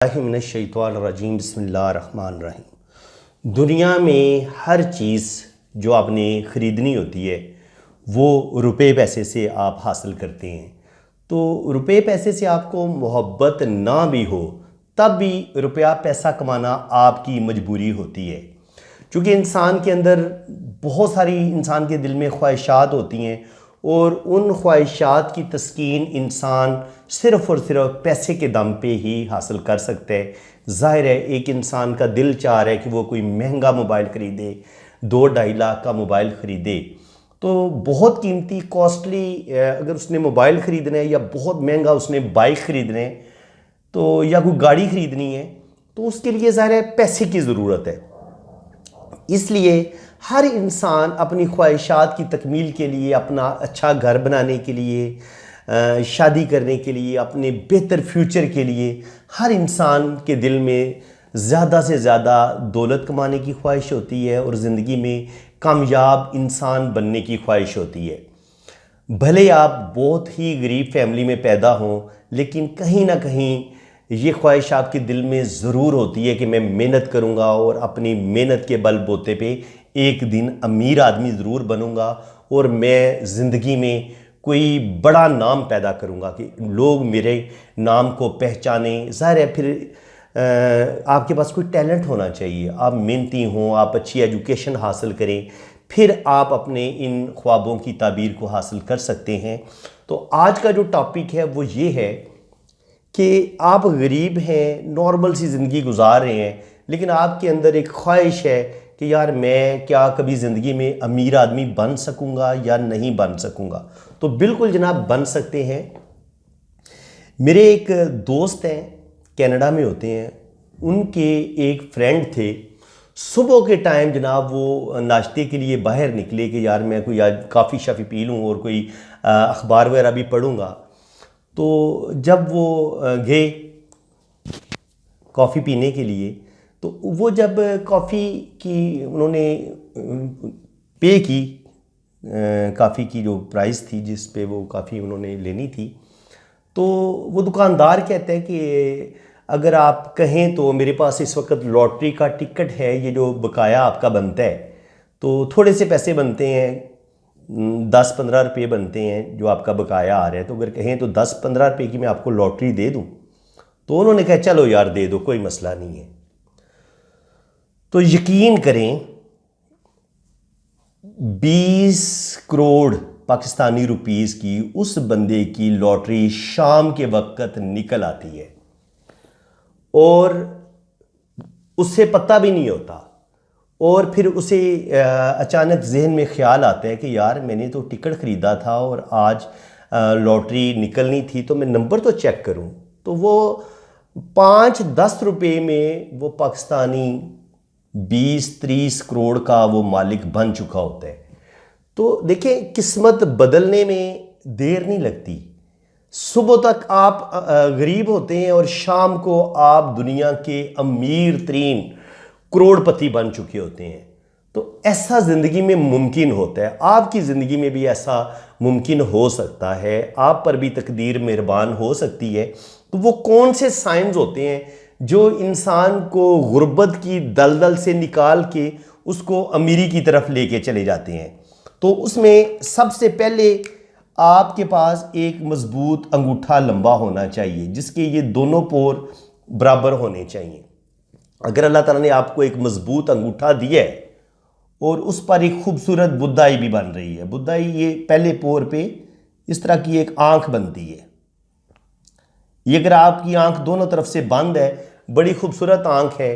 मिनश्शैतानिर्रजीम बिस्मिल्लाहिर्रहमानिर्रहीम। दुनिया में हर चीज़ जो आपने ख़रीदनी होती है वो रुपए पैसे से आप हासिल करते हैं। तो रुपए पैसे से आपको मोहब्बत ना भी हो तब भी रुपया पैसा कमाना आपकी मजबूरी होती है, क्योंकि इंसान के अंदर बहुत सारी इंसान के दिल में ख्वाहिशात होती हैं और उन ख्वाहिशात की तस्कीन इंसान सिर्फ़ और सिर्फ पैसे के दम पे ही हासिल कर सकता है। ज़ाहिर है एक इंसान का दिल चाह रहा है कि वो कोई महंगा मोबाइल ख़रीदे, 2-2.5 लाख का मोबाइल ख़रीदे, तो बहुत कीमती कॉस्टली अगर उसने मोबाइल ख़रीदना है या बहुत महंगा उसने बाइक ख़रीदना है तो या कोई गाड़ी ख़रीदनी है तो उसके लिए ज़ाहिर है पैसे की ज़रूरत है। इसलिए हर इंसान अपनी ख्वाहिशात की तकमील के लिए, अपना अच्छा घर बनाने के लिए, शादी करने के लिए, अपने बेहतर फ्यूचर के लिए हर इंसान के दिल में ज़्यादा से ज़्यादा दौलत कमाने की ख्वाहिश होती है और ज़िंदगी में कामयाब इंसान बनने की ख्वाहिश होती है। भले आप बहुत ही गरीब फैमिली में पैदा हों, लेकिन कहीं ना कहीं ये ख्वाहिश आपके दिल में ज़रूर होती है कि मैं मेहनत करूँगा और अपनी मेहनत के बलबूते पे एक दिन अमीर आदमी ज़रूर बनूँगा और मैं ज़िंदगी में कोई बड़ा नाम पैदा करूँगा कि लोग मेरे नाम को पहचाने। ज़ाहिर है फिर आपके पास कोई टैलेंट होना चाहिए, आप मेहनती हों, आप अच्छी एजुकेशन हासिल करें, फिर आप अपने इन ख्वाबों की ताबीर को हासिल कर सकते हैं। तो आज का जो टॉपिक है वो ये है कि आप गरीब हैं, नॉर्मल सी ज़िंदगी गुजार रहे हैं, लेकिन आपके अंदर एक ख्वाहिश है कि यार मैं क्या कभी ज़िंदगी में अमीर आदमी बन सकूंगा या नहीं बन सकूंगा। तो बिल्कुल जनाब बन सकते हैं। मेरे एक दोस्त हैं, कनाडा में होते हैं, उनके एक फ्रेंड थे। सुबह के टाइम जनाब वो नाश्ते के लिए बाहर निकले कि यार मैं कोई आज काफ़ी शाफ़ी पी लूँ और कोई अखबार वगैरह भी पढ़ूँगा। तो जब वो गए कॉफ़ी पीने के लिए, तो वो जब कॉफ़ी की उन्होंने पे की, काफ़ी की जो प्राइस थी जिस पे वो काफ़ी उन्होंने लेनी थी, तो वो दुकानदार कहते हैं कि अगर आप कहें तो मेरे पास इस वक्त लॉटरी का टिकट है, ये जो बकाया आपका बनता है, तो थोड़े से पैसे बनते हैं, 10-15 रुपये बनते हैं जो आपका बकाया आ रहा है, तो अगर कहें तो 10-15 रुपये की मैं आपको लॉटरी दे दूं। तो उन्होंने कहा चलो यार दे दो, कोई मसला नहीं है। तो यकीन करें 20 करोड़ पाकिस्तानी रुपीस की उस बंदे की लॉटरी शाम के वक्त निकल आती है और उससे पता भी नहीं होता। और फिर उसे अचानक जहन में ख्याल आता है कि यार मैंने तो टिकट ख़रीदा था और आज लॉटरी निकलनी थी, तो मैं नंबर तो चेक करूं। तो वो 5-10 रुपये में वो पाकिस्तानी 20-30 करोड़ का वो मालिक बन चुका होता है। तो देखें किस्मत बदलने में देर नहीं लगती। सुबह तक आप गरीब होते हैं और शाम को आप दुनिया के अमीर तरीन करोड़पति बन चुके होते हैं। तो ऐसा ज़िंदगी में मुमकिन होता है, आपकी ज़िंदगी में भी ऐसा मुमकिन हो सकता है, आप पर भी तकदीर मेहरबान हो सकती है। तो वो कौन से साइंस होते हैं जो इंसान को गुर्बत की दलदल से निकाल के उसको अमीरी की तरफ लेके चले जाते हैं? तो उसमें सबसे पहले आपके पास एक मजबूत अंगूठा लंबा होना चाहिए जिसके ये दोनों पोर बराबर होने चाहिए। अगर अल्लाह ताला ने आपको एक मजबूत अंगूठा दिया है और उस पर एक खूबसूरत बुद्धाई भी बन रही है, बुद्धाई ये पहले पोर पे इस तरह की एक आंख बनती है। ये अगर आपकी आंख दोनों तरफ से बंद है, बड़ी खूबसूरत आंख है,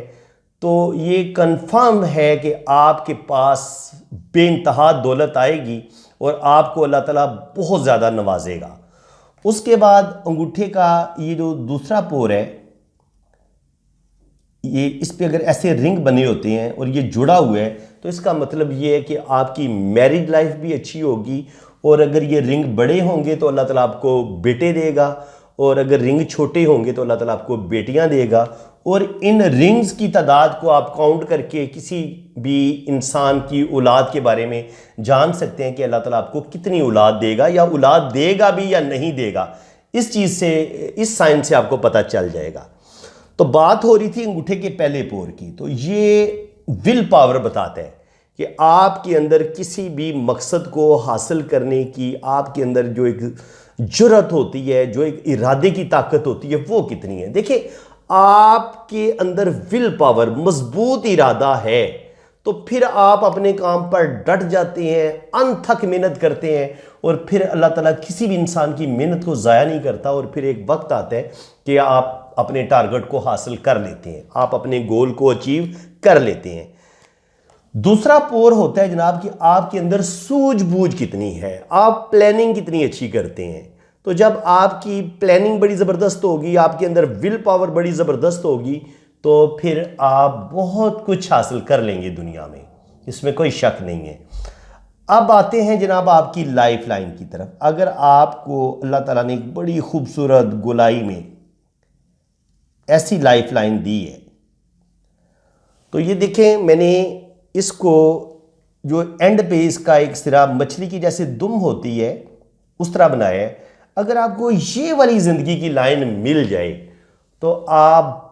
तो ये कंफर्म है कि आपके पास बेइंतहा दौलत आएगी और आपको अल्लाह ताला बहुत ज़्यादा नवाजेगा। उसके बाद अंगूठे का ये जो दूसरा पोर है, ये इस पे अगर ऐसे रिंग बने होते हैं और ये जुड़ा हुआ है, तो इसका मतलब ये है कि आपकी मैरिज लाइफ भी अच्छी होगी। और अगर ये रिंग बड़े होंगे तो अल्लाह ताला आपको बेटे देगा, और अगर रिंग छोटे होंगे तो अल्लाह ताला आपको बेटियां देगा। और इन रिंग्स की तादाद को आप काउंट करके किसी भी इंसान की औलाद के बारे में जान सकते हैं कि अल्लाह ताला आपको कितनी औलाद देगा या औलाद देगा भी या नहीं देगा। इस चीज़ से, इस साइंस से आपको पता चल जाएगा। तो बात हो रही थी अंगूठे के पहले पोर की। तो ये विल पावर बताता है कि आपके अंदर किसी भी मकसद को हासिल करने की आपके अंदर जो एक जुर्रत होती है, जो एक इरादे की ताकत होती है, वो कितनी है। देखिए, आपके अंदर विल पावर, मजबूत इरादा है तो फिर आप अपने काम पर डट जाते हैं, अनथक मेहनत करते हैं, और फिर अल्लाह ताला किसी भी इंसान की मेहनत को ज़ाया नहीं करता, और फिर एक वक्त आता है कि आप अपने टारगेट को हासिल कर लेते हैं, आप अपने गोल को अचीव कर लेते हैं। दूसरा पोर होता है जनाब कि आपके अंदर सूझबूझ कितनी है, आप प्लानिंग कितनी अच्छी करते हैं। तो जब आपकी प्लानिंग बड़ी ज़बरदस्त होगी, आपके अंदर विल पावर बड़ी ज़बरदस्त होगी, तो फिर आप बहुत कुछ हासिल कर लेंगे दुनिया में, इसमें कोई शक नहीं है। अब आते हैं जनाब आपकी लाइफ लाइन की तरफ। अगर आपको अल्लाह ताला ने एक बड़ी खूबसूरत गोलाई में ऐसी लाइफ लाइन दी है, तो ये देखें, मैंने इसको जो एंड पे इसका एक सिरा मछली की जैसे दुम होती है उस तरह बनाया है। अगर आपको ये वाली ज़िंदगी की लाइन मिल जाए तो आप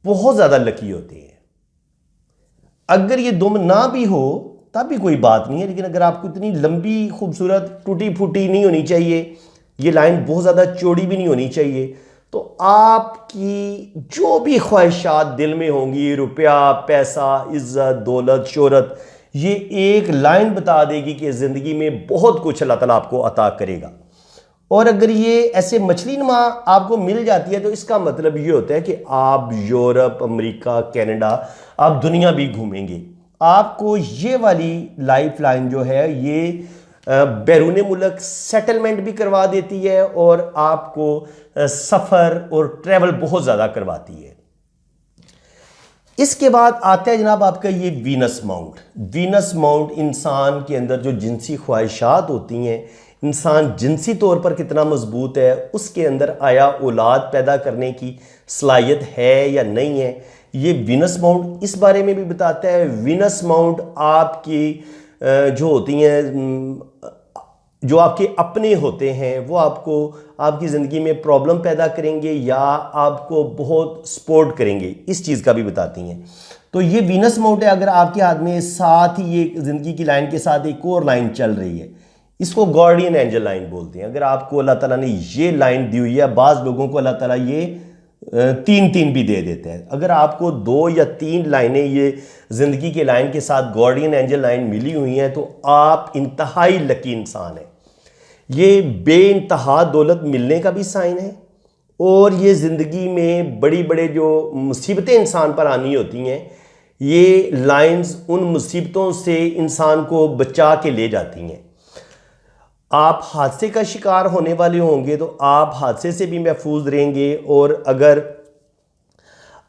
बहुत ज़्यादा लकी होते हैं। अगर ये दुम ना भी हो तब भी कोई बात नहीं है, लेकिन अगर आपको इतनी लंबी खूबसूरत टूटी फूटी नहीं होनी चाहिए, ये लाइन बहुत ज़्यादा चौड़ी भी नहीं होनी चाहिए, तो आपकी जो भी ख्वाहिशात दिल में होंगी, रुपया, पैसा, इज्जत, दौलत, शोहरत, ये एक लाइन बता देगी कि ज़िंदगी में बहुत कुछ अल्लाह ताला आपको अता करेगा। और अगर ये ऐसे मछली नुमा आपको मिल जाती है तो इसका मतलब ये होता है कि आप यूरोप, अमेरिका, कनाडा, आप दुनिया भी घूमेंगे। आपको ये वाली लाइफ लाइन जो है ये बैरून मुल्क सेटलमेंट भी करवा देती है और आपको सफ़र और ट्रैवल बहुत ज़्यादा करवाती है। इसके बाद आता है जनाब आपका ये वीनस माउंट। वीनस माउंट इंसान के अंदर जो जिनसी ख्वाहिशात होती हैं, इंसान जिनसी तौर पर कितना मजबूत है, उसके अंदर आया औलाद पैदा करने की सलाहियत है या नहीं है, ये वीनस माउंट इस बारे में भी बताता है। वीनस माउंट आपकी जो होती हैं, जो आपके अपने होते हैं, वो आपको आपकी ज़िंदगी में प्रॉब्लम पैदा करेंगे या आपको बहुत सपोर्ट करेंगे, इस चीज़ का भी बताती हैं। तो ये वीनस माउंट है, अगर आपके हाथ में साथ ही ये ज़िंदगी की लाइन के साथ एक और लाइन चल रही है, इसको गार्डियन एंजल लाइन बोलते हैं। अगर आपको अल्लाह ताला ने ये लाइन दी हुई है, बाज़ लोगों को अल्लाह ताला ये 3-3 भी दे देते हैं। अगर आपको 2 या 3 लाइनें ये ज़िंदगी के लाइन के साथ गार्डियन एंजल लाइन मिली हुई हैं तो आप इंतहाई लकी इंसान हैं। ये बेइंतहा दौलत मिलने का भी साइन है, और ये ज़िंदगी में बड़ी बड़े जो मुसीबतें इंसान पर आनी होती हैं, ये लाइंस उन मुसीबतों से इंसान को बचा के ले जाती हैं। आप हादसे का शिकार होने वाले होंगे तो आप हादसे से भी महफूज रहेंगे, और अगर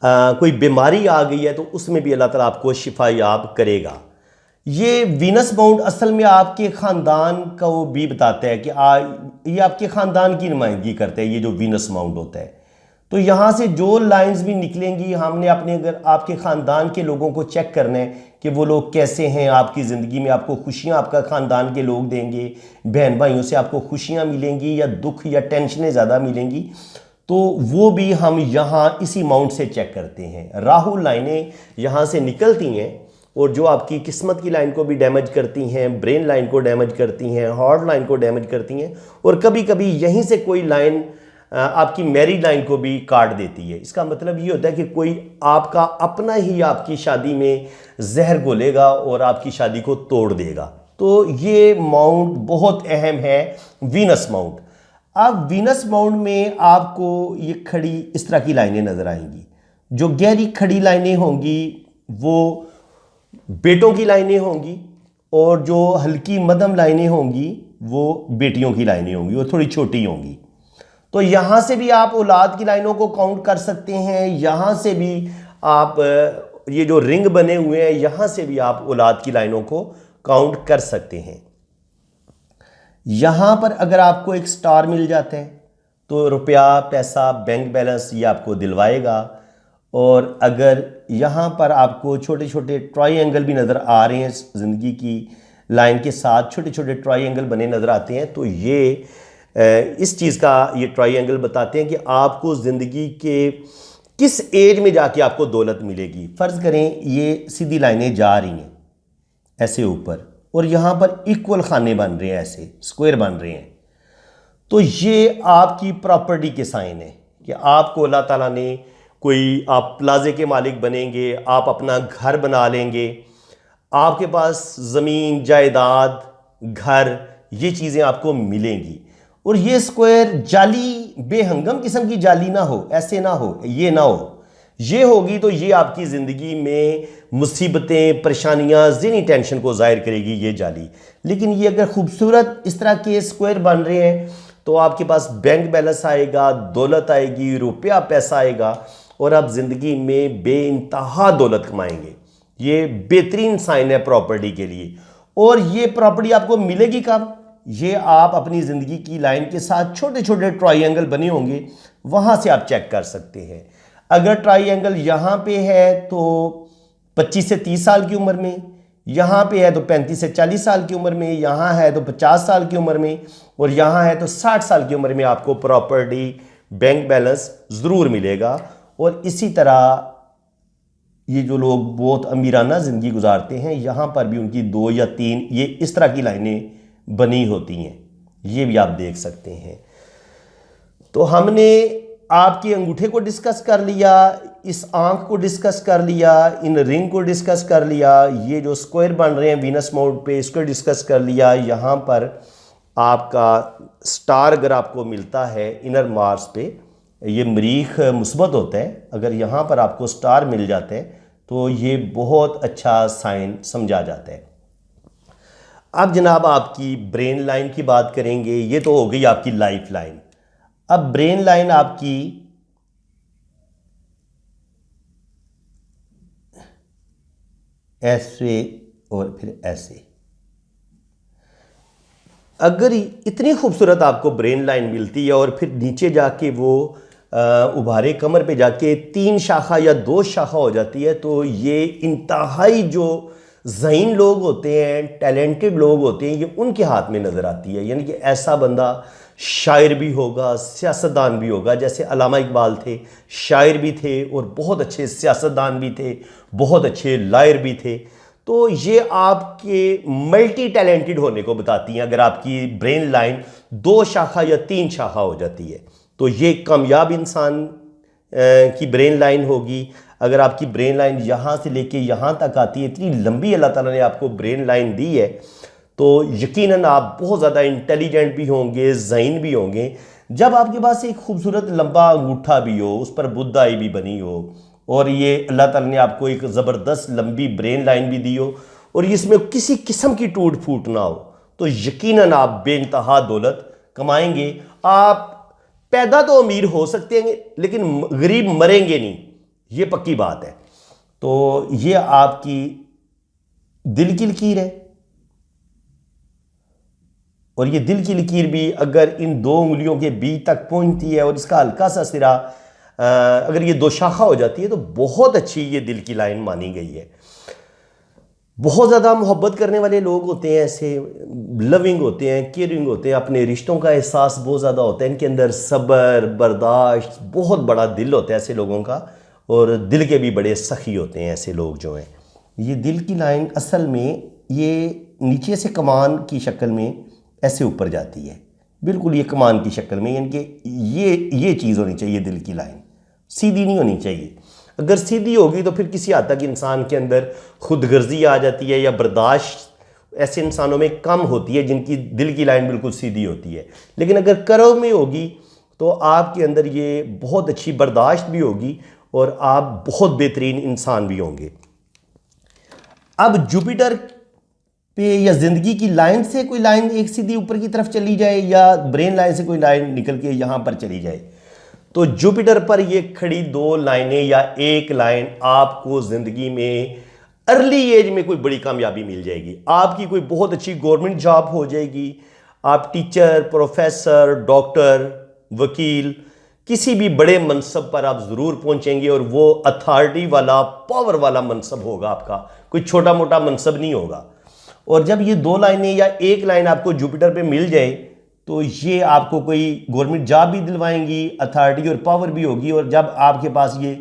कोई बीमारी आ गई है तो उसमें भी अल्लाह ताला आपको शिफा याब करेगा। ये वीनस माउंट असल में आपके ख़ानदान का वो भी बताता है कि ये आपके ख़ानदान की नुमाइंदगी करता है, ये जो वीनस माउंट होता है। तो यहाँ से जो लाइंस भी निकलेंगी, हमने अपने अगर आपके ख़ानदान के लोगों को चेक करना है कि वो लोग कैसे हैं, आपकी ज़िंदगी में आपको खुशियाँ आपका ख़ानदान के लोग देंगे, बहन भाइयों से आपको खुशियाँ मिलेंगी या दुख या टेंशनें ज़्यादा मिलेंगी, तो वो भी हम यहाँ इसी माउंट से चेक करते हैं। राहु लाइनें यहाँ से निकलती हैं और जो आपकी किस्मत की लाइन को भी डैमेज करती हैं, ब्रेन लाइन को डैमेज करती हैं, हार्ट लाइन को डैमेज करती हैं, और कभी कभी यहीं से कोई लाइन आपकी मैरिड लाइन को भी काट देती है। इसका मतलब ये होता है कि कोई आपका अपना ही आपकी शादी में जहर घोलेगा और आपकी शादी को तोड़ देगा। तो ये माउंट बहुत अहम है, वीनस माउंट। अब वीनस माउंट में आपको ये खड़ी इस तरह की लाइनें नज़र आएंगी। जो गहरी खड़ी लाइनें होंगी वो बेटों की लाइनें होंगी, और जो हल्की मध्यम लाइनें होंगी वो बेटियों की लाइनें होंगी, वो थोड़ी छोटी होंगी। तो यहाँ से भी आप औलाद की लाइनों को काउंट कर सकते हैं, यहाँ से भी आप ये जो रिंग बने हुए हैं यहाँ से भी आप औलाद की लाइनों को काउंट कर सकते हैं। यहाँ पर अगर आपको एक स्टार मिल जाता है तो रुपया, पैसा, बैंक बैलेंस ये आपको दिलवाएगा, और अगर यहाँ पर आपको छोटे छोटे ट्रायंगल भी नज़र आ रहे हैं, ज़िंदगी की लाइन के साथ छोटे छोटे ट्रायंगल बने नज़र आते हैं, तो ये इस चीज़ का ये ट्रायंगल बताते हैं कि आपको ज़िंदगी के किस एज में जाके आपको दौलत मिलेगी। फ़र्ज़ करें ये सीधी लाइनें जा रही हैं ऐसे ऊपर, और यहाँ पर इक्वल खाने बन रहे हैं, ऐसे स्क्वायर बन रहे हैं, तो ये आपकी प्रॉपर्टी के साइन है कि आपको अल्लाह ताला ने कोई, आप प्लाजे के मालिक बनेंगे, आप अपना घर बना लेंगे, आपके पास ज़मीन जायदाद घर ये चीज़ें आपको मिलेंगी। और ये स्क्वायर जाली बेहंगम किस्म की जाली ना हो, ऐसे ना हो, ये ना हो, ये होगी तो ये आपकी ज़िंदगी में मुसीबतें परेशानियां ज़हनी टेंशन को ज़ाहिर करेगी ये जाली। लेकिन ये अगर खूबसूरत इस तरह के स्क्वायर बन रहे हैं तो आपके पास बैंक बैलेंस आएगा, दौलत आएगी, रुपया पैसा आएगा, और आप ज़िंदगी में बेइंतहा दौलत कमाएंगे। ये बेहतरीन साइन है प्रॉपर्टी के लिए। और ये प्रॉपर्टी आपको मिलेगी कब? ये आप अपनी ज़िंदगी की लाइन के साथ छोटे छोटे ट्रायंगल बने होंगे, वहाँ से आप चेक कर सकते हैं। अगर ट्रायंगल यहाँ पे है तो 25 से 30 साल की उम्र में, यहाँ पे है तो 35 से 40 साल की उम्र में, यहाँ है तो 50 साल की उम्र में, और यहाँ है तो 60 साल की उम्र में आपको प्रॉपर्टी बैंक बैलेंस ज़रूर मिलेगा। और इसी तरह ये जो लोग बहुत अमीराना ज़िंदगी गुजारते हैं, यहाँ पर भी उनकी 2 या 3 ये इस तरह की लाइनें बनी होती हैं, ये भी आप देख सकते हैं। तो हमने आपके अंगूठे को डिस्कस कर लिया, इस आंख को डिस्कस कर लिया, इन रिंग को डिस्कस कर लिया, ये जो स्क्वायर बन रहे हैं वीनस मोड पे इसको डिस्कस कर लिया। यहाँ पर आपका स्टार अगर आपको मिलता है इनर मार्स पे, ये मरीख मुस्बत होता है, अगर यहाँ पर आपको स्टार मिल जाते हैं तो ये बहुत अच्छा साइन समझा जाता है। अब जनाब आपकी ब्रेन लाइन की बात करेंगे। ये तो हो गई आपकी लाइफ लाइन। अब ब्रेन लाइन आपकी ऐसे और फिर ऐसे। अगर इतनी खूबसूरत आपको ब्रेन लाइन मिलती है और फिर नीचे जाके वो उभारे कमर पे जाके 3 शाखा या 2 शाखा हो जाती है, तो ये इंतहाई जो ज़हीन लोग होते हैं, टैलेंटेड लोग होते हैं, ये उनके हाथ में नज़र आती है। यानी कि ऐसा बंदा शायर भी होगा, सियासतदान भी होगा। जैसे अल्लामा इकबाल थे, शायर भी थे और बहुत अच्छे सियासतदान भी थे, बहुत अच्छे लायर भी थे। तो ये आपके मल्टी टैलेंटेड होने को बताती हैं। अगर आपकी ब्रेन लाइन 2 शाखा या 3 शाखा हो जाती है तो ये कामयाब इंसान की ब्रेन लाइन होगी। अगर आपकी ब्रेन लाइन यहाँ से लेके यहाँ तक आती है, इतनी लंबी अल्लाह ताला ने आपको ब्रेन लाइन दी है, तो यकीनन आप बहुत ज़्यादा इंटेलिजेंट भी होंगे, ज़हीन भी होंगे। जब आपके पास एक खूबसूरत लंबा अंगूठा भी हो, उस पर बुद्ध आई भी बनी हो, और ये अल्लाह ताला ने आपको एक ज़बरदस्त लंबी ब्रेन लाइन भी दी हो, और इसमें किसी किस्म की टूट फूट ना हो, तो यकीनन आप बेइंतहा दौलत कमाएंगे। आप पैदा तो अमीर हो सकते हैं लेकिन गरीब मरेंगे नहीं, ये पक्की बात है। तो ये आपकी दिल की लकीर है, और ये दिल की लकीर भी अगर इन 2 उंगलियों के बीच तक पहुंचती है और इसका हल्का सा सिरा अगर ये 2 शाखा हो जाती है तो बहुत अच्छी ये दिल की लाइन मानी गई है। बहुत ज़्यादा मोहब्बत करने वाले लोग होते हैं, ऐसे लविंग होते हैं, केयरिंग होते हैं, अपने रिश्तों का एहसास बहुत ज़्यादा होता है, इनके अंदर सब्र बर्दाश्त, बहुत बड़ा दिल होता है ऐसे लोगों का, और दिल के भी बड़े सखी होते हैं ऐसे लोग जो हैं। ये दिल की लाइन असल में ये नीचे से कमान की शक्ल में ऐसे ऊपर जाती है, बिल्कुल ये कमान की शक्ल में, यानी कि ये चीज़ होनी चाहिए। दिल की लाइन सीधी नहीं होनी चाहिए। अगर सीधी होगी तो फिर किसी हद तक इंसान के अंदर खुदगर्जी आ जाती है, या बर्दाश्त ऐसे इंसानों में कम होती है जिनकी दिल की लाइन बिल्कुल सीधी होती है। लेकिन अगर कर्व में होगी तो आपके अंदर ये बहुत अच्छी बर्दाश्त भी होगी और आप बहुत बेहतरीन इंसान भी होंगे। अब जुपिटर पे या ज़िंदगी की लाइन से कोई लाइन एक सीधी ऊपर की तरफ चली जाए, या ब्रेन लाइन से कोई लाइन निकल के यहाँ पर चली जाए, तो जुपिटर पर ये खड़ी 2 लाइनें या एक लाइन आपको ज़िंदगी में अर्ली एज में कोई बड़ी कामयाबी मिल जाएगी। आपकी कोई बहुत अच्छी गवर्नमेंट जॉब हो जाएगी, आप टीचर, प्रोफेसर, डॉक्टर, वकील, किसी भी बड़े मनसब पर आप ज़रूर पहुंचेंगे, और वो अथॉरिटी वाला, पावर वाला मनसब होगा आपका, कोई छोटा मोटा मनसब नहीं होगा। और जब ये 2 लाइनें या एक लाइन आपको जुपिटर पे मिल जाए तो ये आपको कोई गवर्नमेंट जॉब भी दिलवाएंगी, अथॉरिटी और पावर भी होगी। और जब आपके पास ये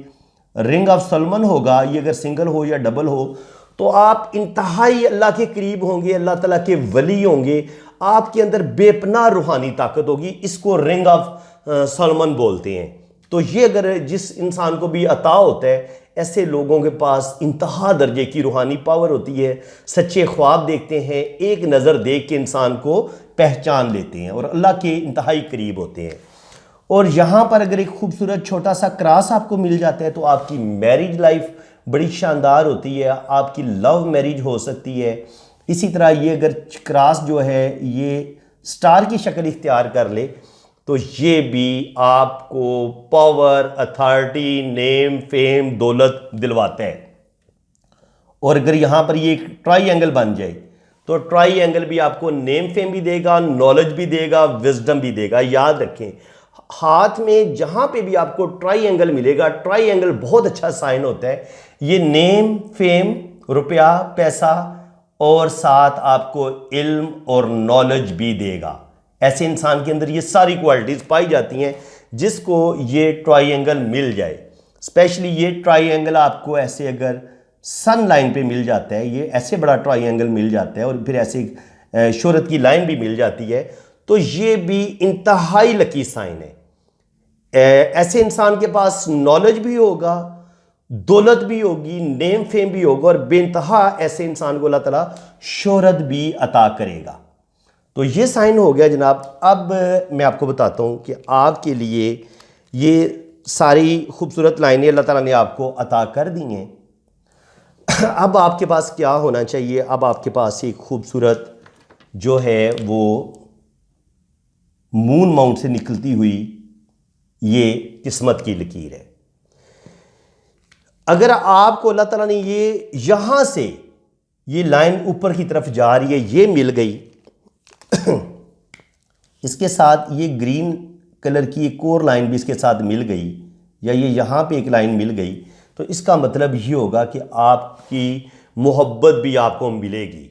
रिंग ऑफ सलमन होगा, ये अगर सिंगल हो या डबल हो, तो आप इंतहाई अल्लाह के करीब होंगे, अल्लाह ताला के वली होंगे, आपके अंदर बेपनाह रूहानी ताकत होगी। इसको रिंग ऑफ सलमन बोलते हैं। तो ये अगर जिस इंसान को भी अता होता है, ऐसे लोगों के पास इंतहा दर्जे की रूहानी पावर होती है, सच्चे ख्वाब देखते हैं, एक नज़र देख के इंसान को पहचान लेते हैं और अल्लाह के इंतहाई करीब होते हैं। और यहाँ पर अगर एक खूबसूरत छोटा सा क्रॉस आपको मिल जाता है तो आपकी मैरिज लाइफ बड़ी शानदार होती है, आपकी लव मैरिज हो सकती है। इसी तरह ये अगर क्रॉस जो है ये स्टार की शक्ल इख्तियार कर ले तो ये भी आपको पावर, अथॉरिटी, नेम, फेम, दौलत दिलवाता है। और अगर यहाँ पर ये एक ट्राई बन जाए तो ट्राई एंगल भी आपको नेम फेम भी देगा, नॉलेज भी देगा, विजडम भी देगा। याद रखें, हाथ में जहाँ पे भी आपको ट्राई एंगल मिलेगा, ट्राई एंगल बहुत अच्छा साइन होता है। ये नेम फेम, रुपया, पैसा और साथ आपको इल्म और नॉलेज भी देगा। ऐसे इंसान के अंदर ये सारी क्वालिटीज़ पाई जाती हैं जिसको ये ट्रायंगल मिल जाए। स्पेशली ये ट्रायंगल आपको ऐसे अगर सन लाइन पे मिल जाता है, ये ऐसे बड़ा ट्रायंगल मिल जाता है और फिर ऐसे शोहरत की लाइन भी मिल जाती है, तो ये भी इंतहाई लकी साइन है। ऐसे इंसान के पास नॉलेज भी होगा, दौलत भी होगी, नेम फेम भी होगा और बेइंतहा ऐसे इंसान को अल्लाह ताला शोहरत भी अता करेगा। तो ये साइन हो गया जनाब। अब मैं आपको बताता हूँ कि आपके लिए ये सारी खूबसूरत लाइनें अल्लाह ताला ने आपको अता कर दी हैं। अब आपके पास क्या होना चाहिए? अब आपके पास एक खूबसूरत जो है वो मून माउंट से निकलती हुई ये किस्मत की लकीर है। अगर आपको अल्लाह ताला ने ये यहाँ से ये लाइन ऊपर की तरफ जा रही है, ये मिल गई, इसके साथ ये ग्रीन कलर की एक और लाइन भी इसके साथ मिल गई, या ये यहाँ पे एक लाइन मिल गई, तो इसका मतलब ये होगा कि आपकी मोहब्बत भी आपको मिलेगी।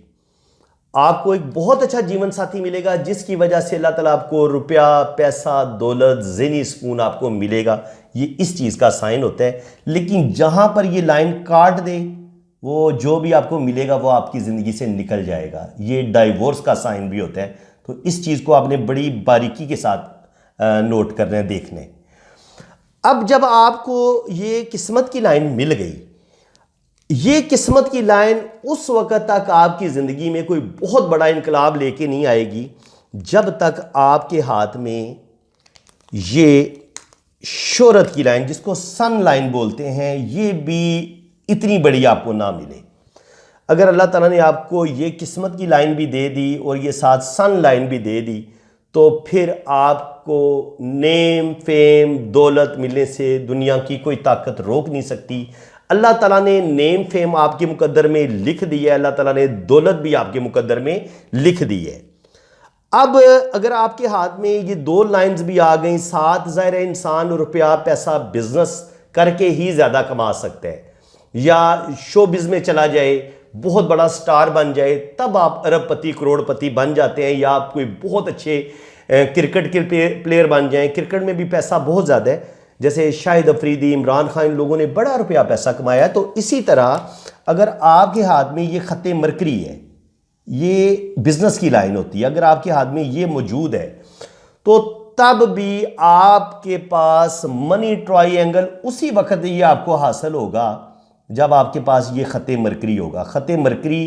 आपको एक बहुत अच्छा जीवन साथी मिलेगा जिसकी वजह से अल्लाह ताला आपको रुपया, पैसा, दौलत, ज़हनी सुकून आपको मिलेगा। ये इस चीज़ का साइन होता है। लेकिन जहाँ पर ये लाइन काट दे, वो जो भी आपको मिलेगा वो आपकी ज़िंदगी से निकल जाएगा। ये डाइवोर्स का साइन भी होता है। तो इस चीज़ को आपने बड़ी बारीकी के साथ नोट करना है, देखना है। अब जब आपको ये किस्मत की लाइन मिल गई, ये किस्मत की लाइन उस वक़्त तक आपकी ज़िंदगी में कोई बहुत बड़ा इनकलाब लेके नहीं आएगी जब तक आपके हाथ में ये शोहरत की लाइन, जिसको सन लाइन बोलते हैं, ये भी इतनी बड़ी आपको ना मिले। अगर अल्लाह ताला ने आपको ये किस्मत की लाइन भी दे दी और ये साथ सन लाइन भी दे दी, तो फिर आपको नेम फेम दौलत मिलने से दुनिया की कोई ताकत रोक नहीं सकती। अल्लाह ताला ने नेम फेम आपके मुकद्दर में लिख दी है, अल्लाह ताला ने दौलत भी आपके मुकद्दर में लिख दी है। अब अगर आपके हाथ में ये दो लाइंस भी आ गई, साथ ज़ाहिर इंसान रुपया, पैसा, बिजनेस करके ही ज़्यादा कमा सकता है, या शोबिज़ में चला जाए, बहुत बड़ा स्टार बन जाए, तब आप अरबपति, करोड़पति बन जाते हैं, या आप कोई बहुत अच्छे क्रिकेट के प्लेयर बन जाएं। क्रिकेट में भी पैसा बहुत ज़्यादा है, जैसे शाहिद अफरीदी, इमरान खान, इन लोगों ने बड़ा रुपया पैसा कमाया। तो इसी तरह अगर आपके हाथ में ये खत्ते मरकरी है, ये बिजनेस की लाइन होती है, अगर आपके हाथ में ये मौजूद है, तो तब भी आपके पास मनी ट्रायंगल उसी वक्त ये आपको हासिल होगा जब आपके पास ये खत्ते मरकरी होगा। खत्ते मरकरी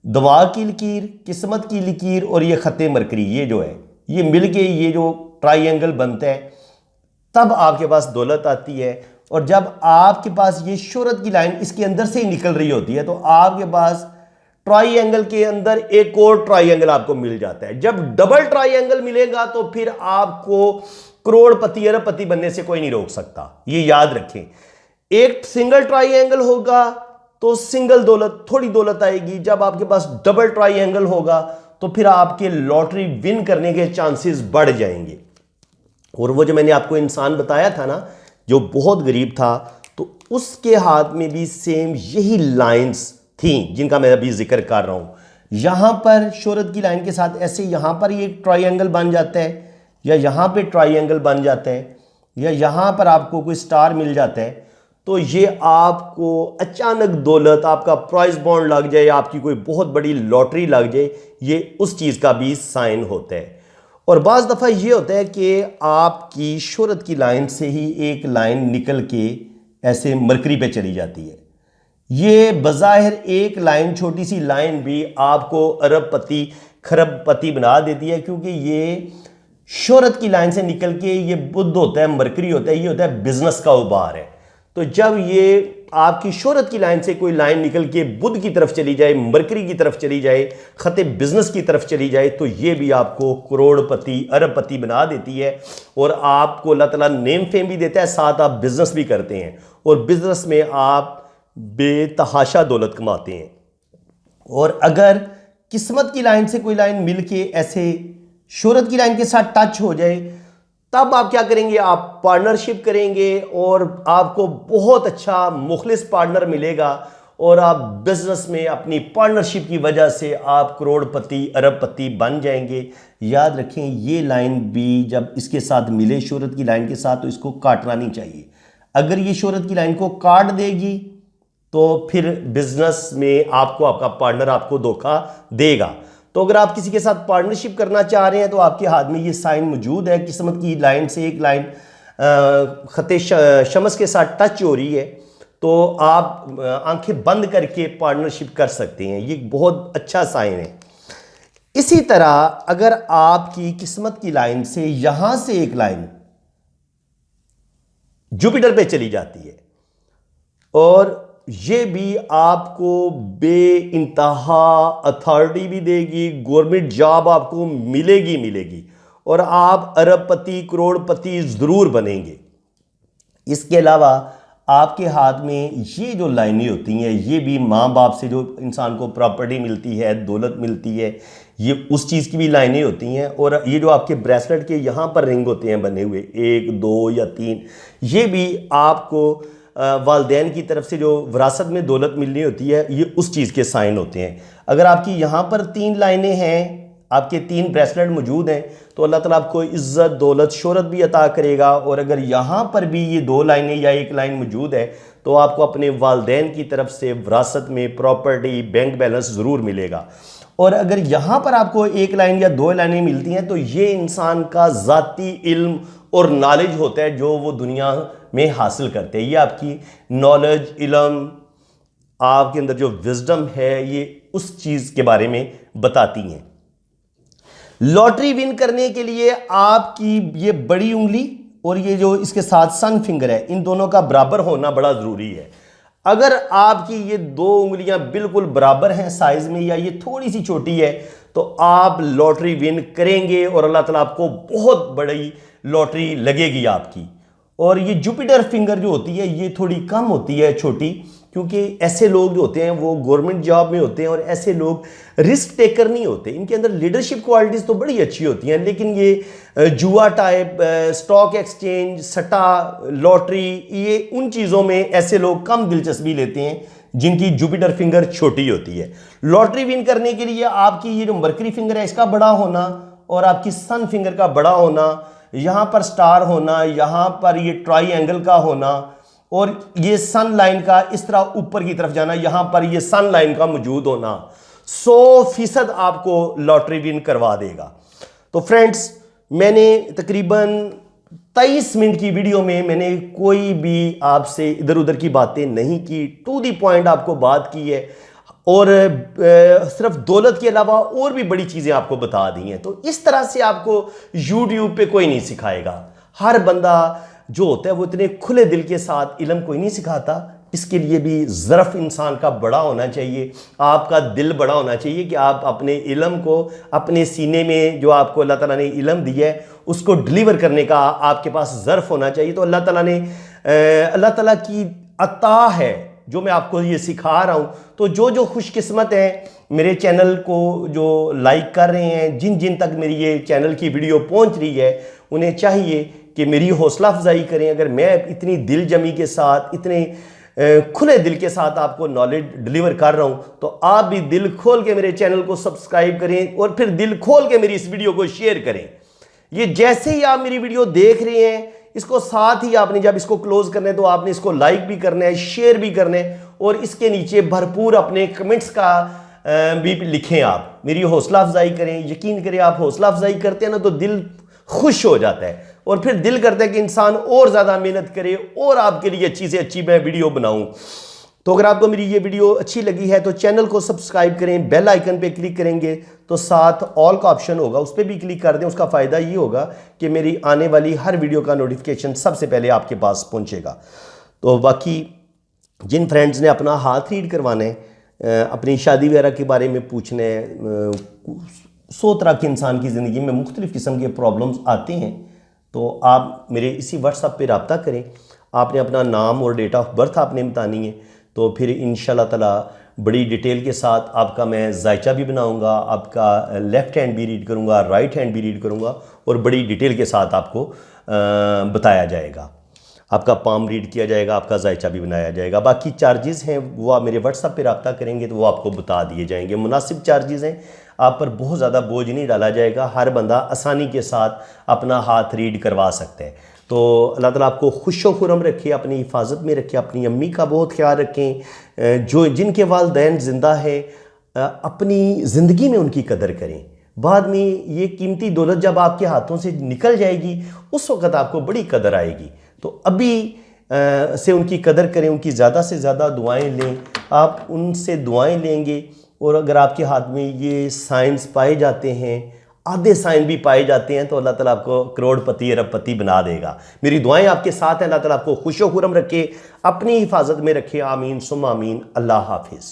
दवा की लकीर, किस्मत की लकीर और ये खत्ते मरकरी, ये जो है ये मिल के ये जो ट्रायंगल बनता है, तब आपके पास दौलत आती है। और जब आपके पास ये शोहरत की लाइन इसके अंदर से ही निकल रही होती है, तो आपके पास ट्रायंगल के अंदर एक और ट्रायंगल आपको मिल जाता है। जब डबल ट्रायंगल मिलेगा तो फिर आपको करोड़पति, अरबपति बनने से कोई नहीं रोक सकता। ये याद रखें। एक सिंगल ट्रायंगल होगा तो सिंगल दौलत, थोड़ी दौलत आएगी। जब आपके पास डबल ट्रायंगल होगा तो फिर आपके लॉटरी विन करने के चांसेस बढ़ जाएंगे। और वो जो मैंने आपको इंसान बताया था ना, जो बहुत गरीब था, तो उसके हाथ में भी सेम यही लाइंस थी जिनका मैं अभी जिक्र कर रहा हूं। यहाँ पर शोहरत की लाइन के साथ ऐसे यहाँ पर ये एक ट्रायंगल बन जाता है, या यहाँ पे ट्रायंगल बन जाता है, या यहाँ पर आपको कोई स्टार मिल जाता है, तो ये आपको अचानक दौलत, आपका प्राइस बॉन्ड लग जाए, आपकी कोई बहुत बड़ी लॉटरी लग जाए, ये उस चीज़ का भी साइन होता है। और बाज़ दफ़ा ये होता है कि आपकी शोहरत की लाइन से ही एक लाइन निकल के ऐसे मरकरी पे चली जाती है। ये बज़ाहिर एक लाइन, छोटी सी लाइन भी आपको अरबपति खरबपति बना देती है, क्योंकि ये शोहरत की लाइन से निकल के ये बुध होता है, मरकरी होता है, ये होता है बिजनेस का उबार है। तो जब ये आपकी शोहरत की लाइन से कोई लाइन निकल के बुध की तरफ चली जाए, मरकरी की तरफ चली जाए, खते बिजनेस की तरफ चली जाए, तो ये भी आपको करोड़पति अरबपति बना देती है। और आपको अल्लाह ताला नेम फेम भी देता है, साथ आप बिजनेस भी करते हैं और बिजनेस में आप बेतहाशा दौलत कमाते हैं। और अगर किस्मत की लाइन से कोई लाइन मिल के ऐसे शोहरत की लाइन के साथ टच हो जाए, तब आप क्या करेंगे, आप पार्टनरशिप करेंगे और आपको बहुत अच्छा मुखलिस पार्टनर मिलेगा और आप बिजनेस में अपनी पार्टनरशिप की वजह से आप करोड़पति अरबपति बन जाएंगे। याद रखें, ये लाइन भी जब इसके साथ मिले शोहरत की लाइन के साथ, तो इसको काटना नहीं चाहिए। अगर ये शोहरत की लाइन को काट देगी तो फिर बिजनेस में आपको आपका पार्टनर आपको धोखा देगा। तो अगर आप किसी के साथ पार्टनरशिप करना चाह रहे हैं तो आपके हाथ में ये साइन मौजूद है, किस्मत की लाइन से एक लाइन खते शमस के साथ टच हो रही है, तो आप आंखें बंद करके पार्टनरशिप कर सकते हैं। ये बहुत अच्छा साइन है। इसी तरह अगर आपकी किस्मत की लाइन से यहां से एक लाइन जुपिटर पे चली जाती है, और ये भी आपको बे इंतहा अथॉरिटी भी देगी, गवर्नमेंट जॉब आपको मिलेगी और आप अरबपति करोड़पति ज़रूर बनेंगे। इसके अलावा आपके हाथ में ये जो लाइनें होती हैं, ये भी माँ बाप से जो इंसान को प्रॉपर्टी मिलती है, दौलत मिलती है, ये उस चीज़ की भी लाइनें होती हैं। और ये जो आपके ब्रेसलेट के यहाँ पर रिंग होते हैं बने हुए 1, 2 या 3, ये भी आपको वालदैन की तरफ से जो विरासत में दौलत मिलनी होती है, ये उस चीज़ के साइन होते हैं। अगर आपकी यहाँ पर 3 लाइनें हैं, आपके 3 ब्रेसलेट मौजूद हैं, तो अल्लाह ताला आपको इज़्ज़त दौलत शोहरत भी अता करेगा। और अगर यहाँ पर भी ये 2 लाइनें या 1 लाइन मौजूद है, तो आपको अपने वालदैन की तरफ से विरासत में प्रॉपर्टी बैंक बैलेंस ज़रूर मिलेगा। और अगर यहाँ पर आपको 1 लाइन या 2 लाइनें मिलती हैं, तो ये इंसान का ज़ाती इल्म और नॉलेज होता है जो वो दुनिया में हासिल करते हैं। ये आपकी नॉलेज, इल्म, आपके अंदर जो विजडम है, ये उस चीज़ के बारे में बताती हैं। लॉटरी विन करने के लिए आपकी ये बड़ी उंगली और ये जो इसके साथ सन फिंगर है, इन दोनों का बराबर होना बड़ा ज़रूरी है। अगर आपकी ये 2 उंगलियां बिल्कुल बराबर हैं साइज में, या ये थोड़ी सी छोटी है, तो आप लॉटरी विन करेंगे और अल्लाह ताला आपको बहुत बड़ी लॉटरी लगेगी आपकी। और ये जुपिटर फिंगर जो होती है, ये थोड़ी कम होती है, छोटी, क्योंकि ऐसे लोग जो होते हैं वो गवर्नमेंट जॉब में होते हैं और ऐसे लोग रिस्क टेकर नहीं होते। इनके अंदर लीडरशिप क्वालिटीज़ तो बड़ी अच्छी होती हैं, लेकिन ये जुआ टाइप, स्टॉक एक्सचेंज, सट्टा, लॉटरी, ये उन चीज़ों में ऐसे लोग कम दिलचस्पी लेते हैं जिनकी जुपिटर फिंगर छोटी होती है। लॉटरी विन करने के लिए आपकी ये जो मरकरी फिंगर है, इसका बड़ा होना और आपकी सन फिंगर का बड़ा होना, यहाँ पर स्टार होना, यहाँ पर ये ट्रायंगल का होना, और ये सन लाइन का इस तरह ऊपर की तरफ जाना, यहाँ पर ये सन लाइन का मौजूद होना 100% आपको लॉटरी विन करवा देगा। तो फ्रेंड्स, मैंने तकरीबन 23 मिनट की वीडियो में मैंने कोई भी आपसे इधर उधर की बातें नहीं की, टू दी पॉइंट आपको बात की है, और सिर्फ दौलत के अलावा और भी बड़ी चीज़ें आपको बता दी हैं। तो इस तरह से आपको YouTube पे कोई नहीं सिखाएगा। हर बंदा जो होता है वो इतने खुले दिल के साथ इल्म कोई नहीं सिखाता। इसके लिए भी ज़रफ़ इंसान का बड़ा होना चाहिए, आपका दिल बड़ा होना चाहिए कि आप अपने इल्म को, अपने सीने में जो आपको अल्लाह ताला ने इल्म दिया है, उसको डिलीवर करने का आपके पास ज़रफ़ होना चाहिए। तो अल्लाह ताला की अता है जो मैं आपको ये सिखा रहा हूँ। तो जो खुशकिस्मत हैं मेरे चैनल को जो लाइक कर रहे हैं, जिन जिन तक मेरी ये चैनल की वीडियो पहुँच रही है, उन्हें चाहिए कि मेरी हौसला अफजाई करें। अगर मैं इतनी दिल जमी के साथ, इतने खुले दिल के साथ आपको नॉलेज डिलीवर कर रहा हूँ, तो आप भी दिल खोल के मेरे चैनल को सब्सक्राइब करें और फिर दिल खोल के मेरी इस वीडियो को शेयर करें। ये जैसे ही आप मेरी वीडियो देख रहे हैं, इसको साथ ही आपने जब इसको क्लोज करना है तो आपने इसको लाइक भी करना है, शेयर भी करना है और इसके नीचे भरपूर अपने कमेंट्स का भी लिखें। आप मेरी हौसला अफजाई करें। यकीन करें, आप हौसला अफजाई करते हैं ना तो दिल खुश हो जाता है और फिर दिल करता है कि इंसान और ज़्यादा मेहनत करे और आपके लिए अच्छी से अच्छी मैं वीडियो बनाऊं। तो अगर आपको मेरी ये वीडियो अच्छी लगी है तो चैनल को सब्सक्राइब करें, बेल आइकन पे क्लिक करेंगे तो साथ ऑल का ऑप्शन होगा, उस पर भी क्लिक कर दें। उसका फ़ायदा ये होगा कि मेरी आने वाली हर वीडियो का नोटिफिकेशन सबसे पहले आपके पास पहुँचेगा। तो बाकी जिन फ्रेंड्स ने अपना हाथ रीड करवाना है, अपनी शादी वगैरह के बारे में पूछना है, 100 तरह के इंसान की ज़िंदगी में मुख्तलिफ़ किस्म के प्रॉब्लम्स आते हैं, तो आप मेरे इसी व्हाट्सएप पे रब्ता करें। आपने अपना नाम और डेट ऑफ बर्थ आपने बतानी है, तो फिर इंशाल्लाह ताला बड़ी डिटेल के साथ आपका मैं जायचा भी बनाऊंगा, आपका लेफ़्ट हैंड भी रीड करूंगा, राइट हैंड भी रीड करूंगा और बड़ी डिटेल के साथ आपको बताया जाएगा। आपका पाम रीड किया जाएगा, आपका जायचा भी बनाया जाएगा। बाकी चार्जेस हैं वो आप मेरे व्हाट्सएप पे रब्ता करेंगे तो वो आपको बता दिए जाएंगे। मुनासिब चार्जेस हैं, आप पर बहुत ज़्यादा बोझ नहीं डाला जाएगा। हर बंदा आसानी के साथ अपना हाथ रीड करवा सकता है। तो अल्लाह ताला आपको खुश व खुरम रखे, अपनी हिफाजत में रखे, अपनी अम्मी का बहुत ख्याल रखें। जो जिनके वालिदैन ज़िंदा है, अपनी ज़िंदगी में उनकी कदर करें। बाद में ये कीमती दौलत जब आपके हाथों से निकल जाएगी उस वक़्त आपको बड़ी कदर आएगी। तो अभी से उनकी कदर करें, उनकी ज़्यादा से ज़्यादा दुआएं लें। आप उनसे दुआएं लेंगे और अगर आपके हाथ में ये साइंस पाए जाते हैं, आधे साइन भी पाए जाते हैं, तो अल्लाह ताला आपको करोड़पति अरबपति बना देगा। मेरी दुआएं आपके साथ हैं। अल्लाह ताला आपको खुश व खुरम रखे, अपनी हिफाजत में रखे। आमीन सुम्मा आमीन। अल्लाह हाफिज़।